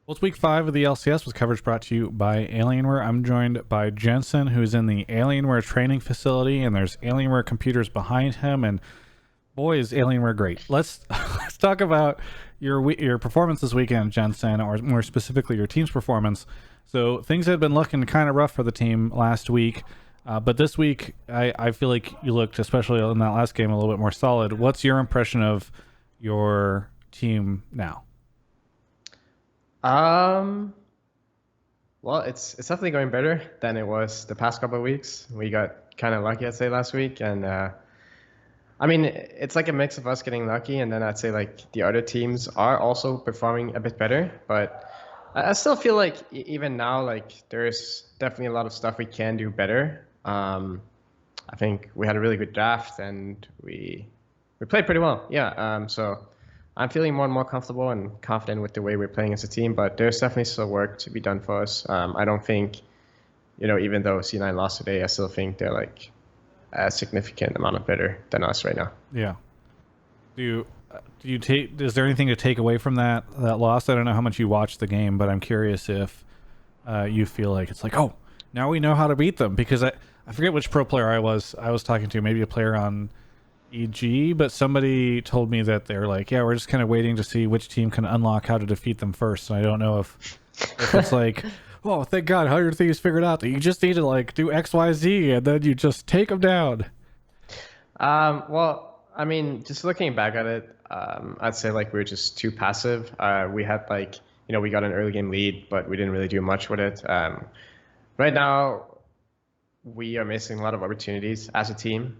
Well, it's week 5 of the LCS with coverage brought to you by Alienware. I'm joined by Jensen, who's in the Alienware training facility, and there's Alienware computers behind him. And boy, is Alienware great. Let's talk about your performance this weekend, Jensen, or more specifically your team's performance. So things had been looking kind of rough for the team last week, but this week I feel like you looked, especially in that last game, a little bit more solid. What's your impression of your team now? Um, well, it's definitely going better than it was the past couple of weeks. We got kind of lucky, I'd say, last week, and I mean, it's like a mix of us getting lucky, and then I'd say like the other teams are also performing a bit better. But I still feel like even now, like there's definitely a lot of stuff we can do better. I think we had a really good draft, and we played pretty well. Yeah. So I'm feeling more and more comfortable and confident with the way we're playing as a team, but there's definitely still work to be done for us. I don't think, even though C9 lost today, I still think they're like a significant amount of better than us right now. Yeah. Do you take? Is there anything to take away from that loss? I don't know how much you watched the game, but I'm curious if you feel like it's like, oh, now we know how to beat them, because I forget which pro player I was talking to, maybe a player on EG, but somebody told me that they're like, yeah, we're just kind of waiting to see which team can unlock how to defeat them first. And I don't know if it's like, oh, thank God, 100 Thieves figured out that you just need to like do X, Y, Z, and then you just take them down. Well, I mean, just looking back at it, I'd say like we were just too passive. We had like, we got an early game lead, but we didn't really do much with it. Right now, we are missing a lot of opportunities as a team.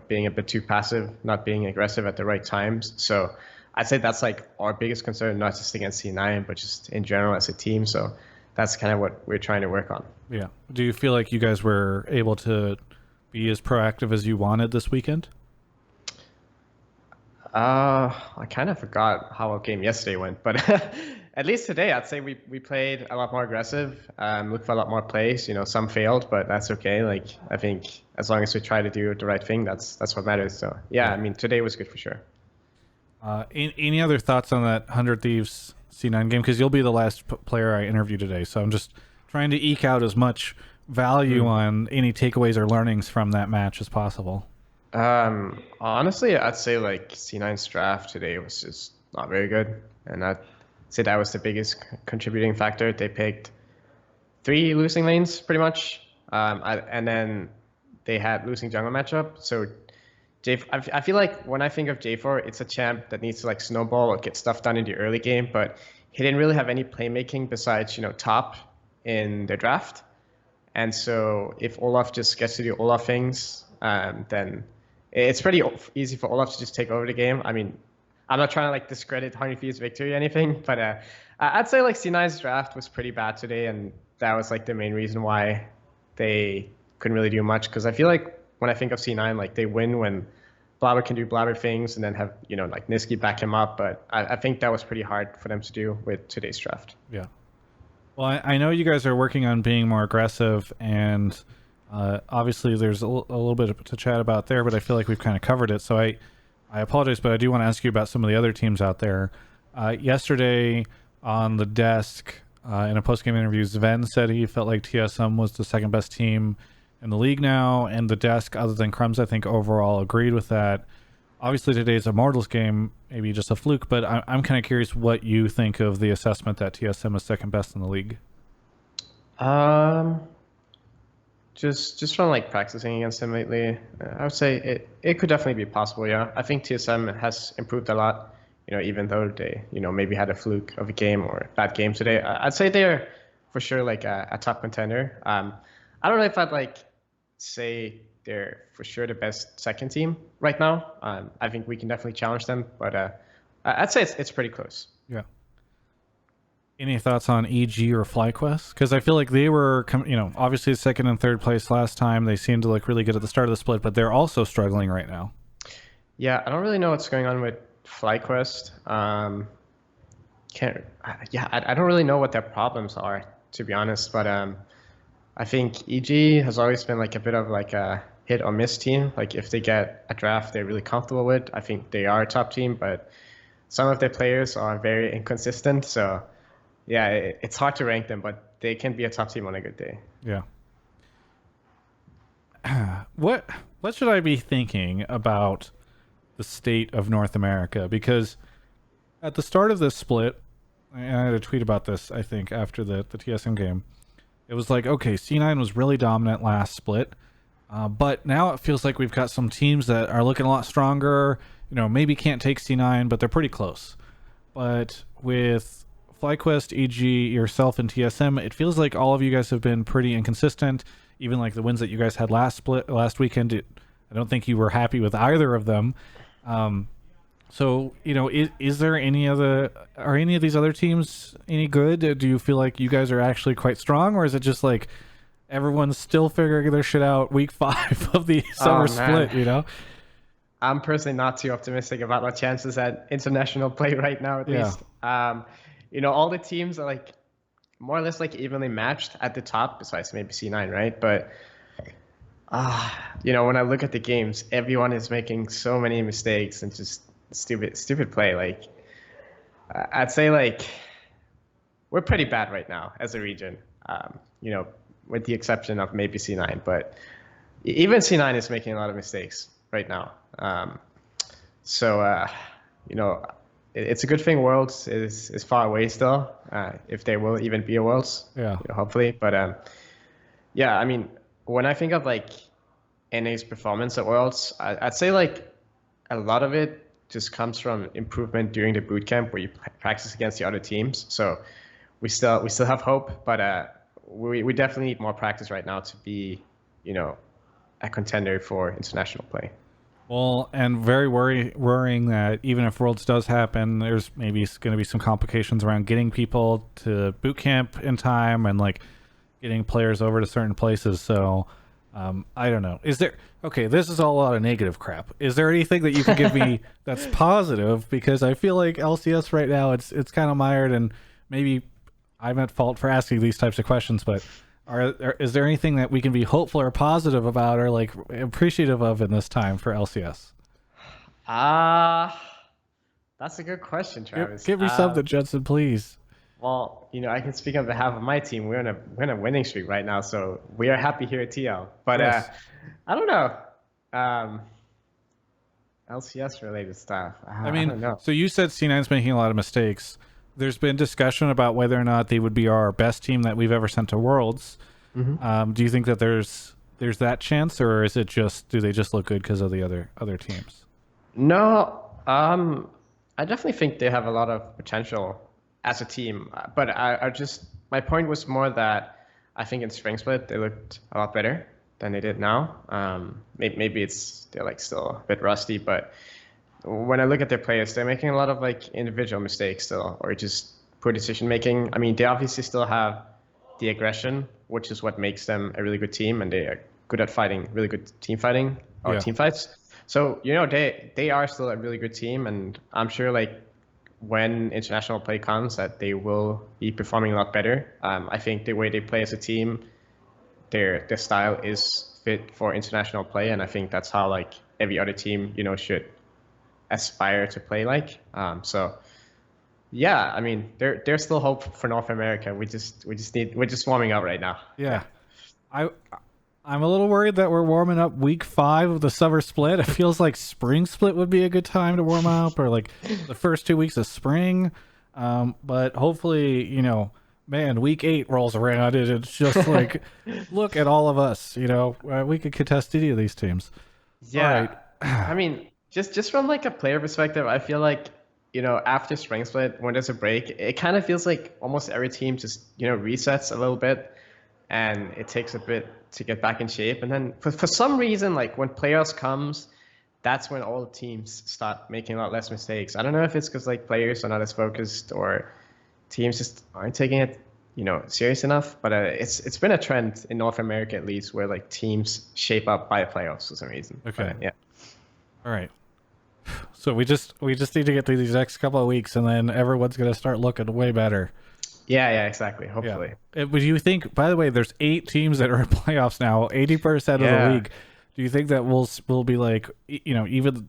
Being a bit too passive, not being aggressive at the right times. So I'd say that's like our biggest concern, not just against C9, but just in general as a team. So that's kind of what we're trying to work on. Yeah. Do you feel like you guys were able to be as proactive as you wanted this weekend? I kind of forgot how our game yesterday went, but at least today I'd say we played a lot more aggressive, looked for a lot more plays. Some failed, but that's okay. Like I think as long as we try to do the right thing, that's what matters. So yeah, I mean today was good for sure. Any other thoughts on that 100 Thieves C9 game? Because you'll be the last player I interview today, so I'm just trying to eke out as much value on any takeaways or learnings from that match as possible. Honestly, I'd say like C9's draft today was just not very good, and I'd say that was the biggest contributing factor. They picked 3 losing lanes pretty much, and then they had losing jungle matchup. So I feel like when I think of J4, it's a champ that needs to like snowball or get stuff done in the early game, but he didn't really have any playmaking besides top in the draft. And so if Olaf just gets to do Olaf things, then it's pretty easy for Olaf to just take over the game. I mean, I'm not trying to like discredit Honey Thieves' victory or anything, but I'd say like C9's draft was pretty bad today, and that was like the main reason why they couldn't really do much. Because I feel like when I think of C9, like they win when Blabber can do Blabber things and then have like Niski back him up. But I think that was pretty hard for them to do with today's draft. Yeah. Well, I know you guys are working on being more aggressive, and obviously there's a little bit to chat about there, but I feel like we've kind of covered it. So I apologize, but I do want to ask you about some of the other teams out there. Yesterday on the desk, in a post-game interview, Sven said he felt like TSM was the second best team in the league now, and the desk, other than Crumbs, I think overall agreed with that. Obviously today's Immortals game, maybe just a fluke, but I'm kind of curious what you think of the assessment that TSM is second best in the league. Just from like practicing against him lately, I would say it could definitely be possible. Yeah, I think TSM has improved a lot. Even though they maybe had a fluke of a game or a bad game today, I'd say they're for sure like a top contender. I don't know if I'd like say they're for sure the best second team right now. I think we can definitely challenge them, but I'd say it's pretty close. Yeah. Any thoughts on EG or FlyQuest? Because I feel like they were, obviously second and third place last time. They seemed to look really good at the start of the split, but they're also struggling right now. Yeah, I don't really know what's going on with FlyQuest. I don't really know what their problems are, to be honest. But I think EG has always been like a bit of like a hit or miss team. Like if they get a draft they're really comfortable with, I think they are a top team. But some of their players are very inconsistent. So yeah, it's hard to rank them, but they can be a top team on a good day. Yeah. What should I be thinking about the state of North America? Because at the start of this split, and I had a tweet about this, I think, after the TSM game. It was like, okay, C9 was really dominant last split, but now it feels like we've got some teams that are looking a lot stronger. Maybe can't take C9, but they're pretty close. But with FlyQuest, EG, yourself, and TSM, it feels like all of you guys have been pretty inconsistent. Even like the wins that you guys had last weekend, I don't think you were happy with either of them. So, is there are any of these other teams any good? Do you feel like you guys are actually quite strong, or is it just like everyone's still figuring their shit out week 5 of the summer split, I'm personally not too optimistic about our chances at international play right now, at least. All the teams are like more or less like evenly matched at the top, besides maybe C9, right? But when I look at the games, everyone is making so many mistakes and just stupid play. Like, I'd say like we're pretty bad right now as a region. With the exception of maybe C9, but even C9 is making a lot of mistakes right now. It's a good thing Worlds is far away still, if there will even be a Worlds. Yeah. Hopefully, but I mean, when I think of like NA's performance at Worlds, I'd say like a lot of it just comes from improvement during the boot camp where you practice against the other teams. So we still have hope, but we definitely need more practice right now to be, a contender for international play. Well, and very worrying that even if Worlds does happen, there's maybe going to be some complications around getting people to boot camp in time and like getting players over to certain places. So I don't know. Okay, this is all a lot of negative crap. Is there anything that you can give me that's positive? Because I feel like LCS right now, it's kind of mired, and maybe I'm at fault for asking these types of questions, but is there anything that we can be hopeful or positive about or like appreciative of in this time for LCS? That's a good question, Travis. Give me something, Jensen, please. Well, I can speak on behalf of my team. We're in a winning streak right now, so we are happy here at TL. But yes. I don't know. LCS related stuff. I don't know. So you said C9's making a lot of mistakes. There's been discussion about whether or not they would be our best team that we've ever sent to Worlds. Mm-hmm. Do you think that there's that chance, or is it do they just look good because of the other teams? No, I definitely think they have a lot of potential as a team, but my point was more that I think in Spring Split they looked a lot better than they did now. Maybe they're like still a bit rusty, but when I look at their players, they're making a lot of like individual mistakes still, or just poor decision making. I mean, they obviously still have the aggression, which is what makes them a really good team, and they are good at fighting, really good team fighting or team fights. So they are still a really good team, and I'm sure like when international play comes that they will be performing a lot better. I think the way they play as a team, their style is fit for international play, and I think that's how like every other team should aspire to play like. I mean, there's still hope for North America. We're just warming up right now. Yeah. I'm a little worried that we're warming up week 5 of the summer split. It feels like spring split would be a good time to warm up, or like the first 2 weeks of spring. But hopefully, man, week 8 rolls around and it's just like, look at all of us, we could contest any of these teams. Yeah. All right. I mean, just from like a player perspective, I feel like, after spring split, when there's a break, it kind of feels like almost every team just, resets a little bit, and it takes a bit to get back in shape. And then for some reason, like when playoffs comes, that's when all the teams start making a lot less mistakes. I don't know if it's because like players are not as focused or teams just aren't taking it, serious enough. But it's been a trend in North America, at least, where like teams shape up by the playoffs for some reason. Okay. But, yeah. All right. So we just need to get through these next couple of weeks, and then everyone's going to start looking way better. Yeah, exactly. Hopefully. Yeah. Would you think? By the way, there's 8 teams that are in playoffs now. 80% of the league. Do you think that we'll be like, even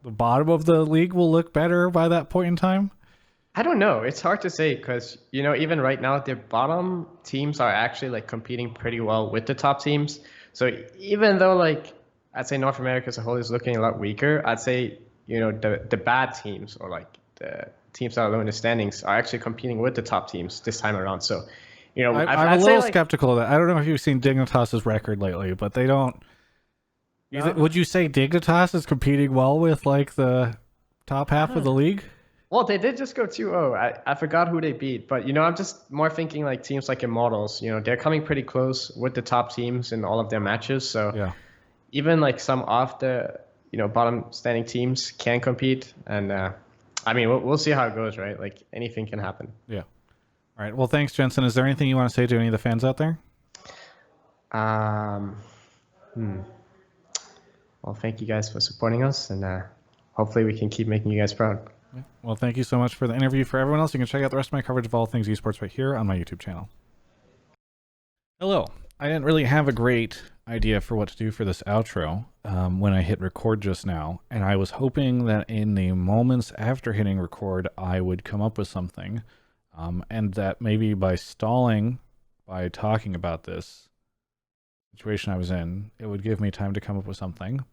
the bottom of the league will look better by that point in time? I don't know. It's hard to say because, even right now, their bottom teams are actually like competing pretty well with the top teams. So even though like I'd say North America as a whole is looking a lot weaker, I'd say, the bad teams or like the teams that are low in the standings are actually competing with the top teams this time around. So, I'm a I'd say little like, skeptical of that. I don't know if you've seen Dignitas's record lately, but they don't. no. Would you say Dignitas is competing well with like the top I half of don't the league? Well, they did just go 2-0. I forgot who they beat, but I'm just more thinking like teams like Immortals. They're coming pretty close with the top teams in all of their matches. So Yeah. even like some of the bottom standing teams can compete, and I mean we'll see how it goes, right? Like anything can happen. Yeah. All right. Well, thanks, Jensen. Is there anything you want to say to any of the fans out there? Um, well, thank you guys for supporting us, and hopefully we can keep making you guys proud. Yeah. Well, thank you so much for the interview. For everyone else, you can check out the rest of my coverage of all things esports right here on my YouTube channel. Hello. I didn't really have a great idea for what to do for this outro when I hit record just now, and I was hoping that in the moments after hitting record, I would come up with something, and that maybe by stalling, by talking about this situation I was in, it would give me time to come up with something.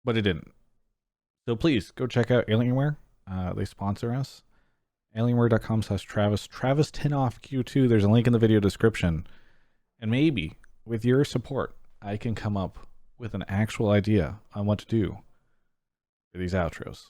But it didn't. So please go check out Alienware. They sponsor us. Alienware.com/Travis. Travis Tinoff Q2. There's a link in the video description. And maybe with your support, I can come up with an actual idea on what to do for these outros.